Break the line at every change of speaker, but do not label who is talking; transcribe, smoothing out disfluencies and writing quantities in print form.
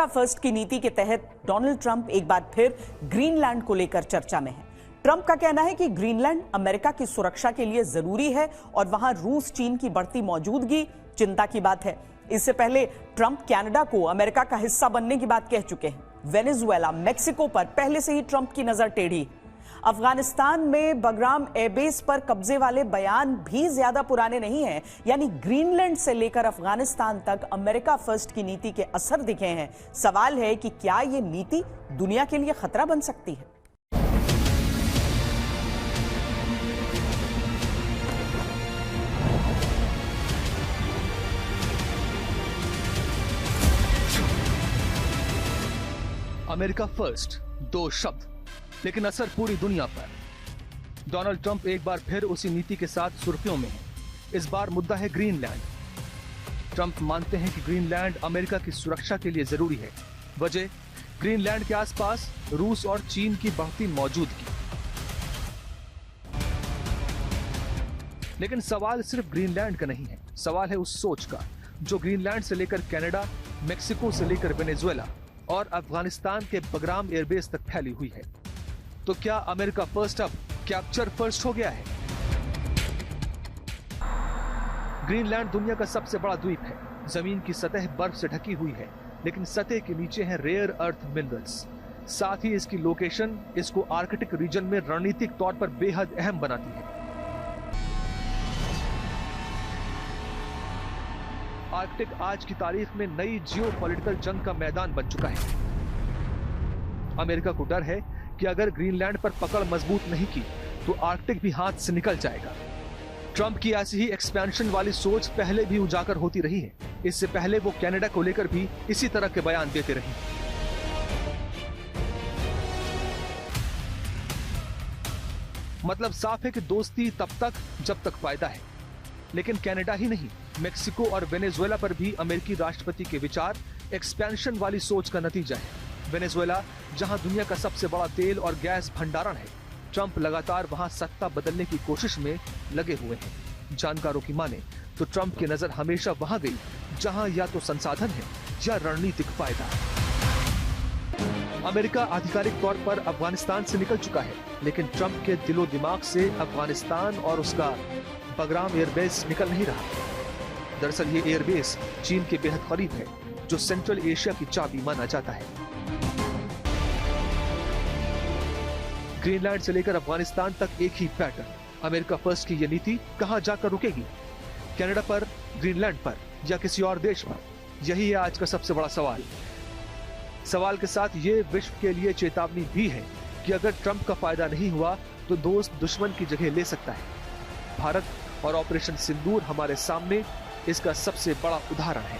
America first की नीति के तहत डोनाल्ड ट्रंप एक बार फिर ग्रीनलैंड को लेकर चर्चा में है। ट्रंप का कहना है कि ग्रीनलैंड अमेरिका की सुरक्षा के लिए जरूरी है और वहां रूस चीन की बढ़ती मौजूदगी चिंता की बात है। इससे पहले ट्रंप कनाडा को अमेरिका का हिस्सा बनने की बात कह चुके हैं। वेनेजुएला, मेक्सिको पर पहले से ही ट्रंप की नजर टेढ़ी। अफगानिस्तान में बगराम एयरबेस पर कब्जे वाले बयान भी ज्यादा पुराने नहीं हैं, यानी ग्रीनलैंड से लेकर अफगानिस्तान तक अमेरिका फर्स्ट की नीति के असर दिखे हैं। सवाल है कि क्या यह नीति दुनिया के लिए खतरा बन सकती है?
अमेरिका फर्स्ट, दो शब्द, लेकिन असर पूरी दुनिया पर। डोनाल्ड ट्रंप एक बार फिर उसी नीति के साथ सुर्खियों में है। इस बार मुद्दा है ग्रीनलैंड। ट्रंप मानते हैं कि ग्रीनलैंड अमेरिका की सुरक्षा के लिए जरूरी है। वजह, ग्रीनलैंड के आसपास रूस और चीन की बढ़ती मौजूदगी। लेकिन सवाल सिर्फ ग्रीनलैंड का नहीं है, सवाल है उस सोच का जो ग्रीनलैंड से लेकर कनाडा, मेक्सिको से लेकर वेनेजुएला और अफगानिस्तान के बगराम एयरबेस तक फैली हुई है। तो क्या अमेरिका फर्स्ट अब कैप्चर फर्स्ट हो गया है? ग्रीनलैंड दुनिया का सबसे बड़ा द्वीप है। जमीन की सतह बर्फ से ढकी हुई है, लेकिन सतह के नीचे हैं रेयर अर्थ मिनरल्स। साथ ही इसकी लोकेशन इसको आर्कटिक रीजन में रणनीतिक तौर पर बेहद अहम बनाती है। आर्कटिक आज की तारीख में नई जियोपॉलिटिकल जंग का मैदान बन चुका है। अमेरिका को डर है कि अगर ग्रीनलैंड पर पकड़ मजबूत नहीं की तो आर्कटिक भी हाथ से निकल जाएगा। ट्रंप की ऐसी ही एक्सपेंशन वाली सोच पहले भी उजागर होती रही है। इससे पहले वो कनाडा को लेकर भी इसी तरह के बयान देते रहे। मतलब साफ है कि दोस्ती तब तक जब तक फायदा है। लेकिन कनाडा ही नहीं, मेक्सिको और वेनेजुएला पर भी अमेरिकी राष्ट्रपति के विचार एक्सपेंशन वाली सोच का नतीजा है। वेनेजुएला जहां दुनिया का सबसे बड़ा तेल और गैस भंडारण है, ट्रंप लगातार वहां सत्ता बदलने की कोशिश में लगे हुए हैं। जानकारों की माने तो ट्रंप की नजर हमेशा वहां गई जहां या तो संसाधन है या रणनीतिक फायदा। अमेरिका आधिकारिक तौर पर अफगानिस्तान से निकल चुका है, लेकिन ट्रंप के दिलो दिमाग से अफगानिस्तान और उसका बगराम एयरबेस निकल नहीं रहा। दरअसल ये एयरबेस चीन के बेहद करीब है, जो सेंट्रल एशिया की चाबी माना जाता है। ग्रीनलैंड से लेकर अफगानिस्तान तक एक ही पैटर्न। अमेरिका फर्स्ट की यह नीति कहां जाकर रुकेगी? कनाडा पर, ग्रीनलैंड पर या किसी और देश पर? यही है आज का सबसे बड़ा सवाल। सवाल के साथ ये विश्व के लिए चेतावनी भी है कि अगर ट्रंप का फायदा नहीं हुआ तो दोस्त दुश्मन की जगह ले सकता है। भारत और ऑपरेशन सिंदूर हमारे सामने इसका सबसे बड़ा उदाहरण है।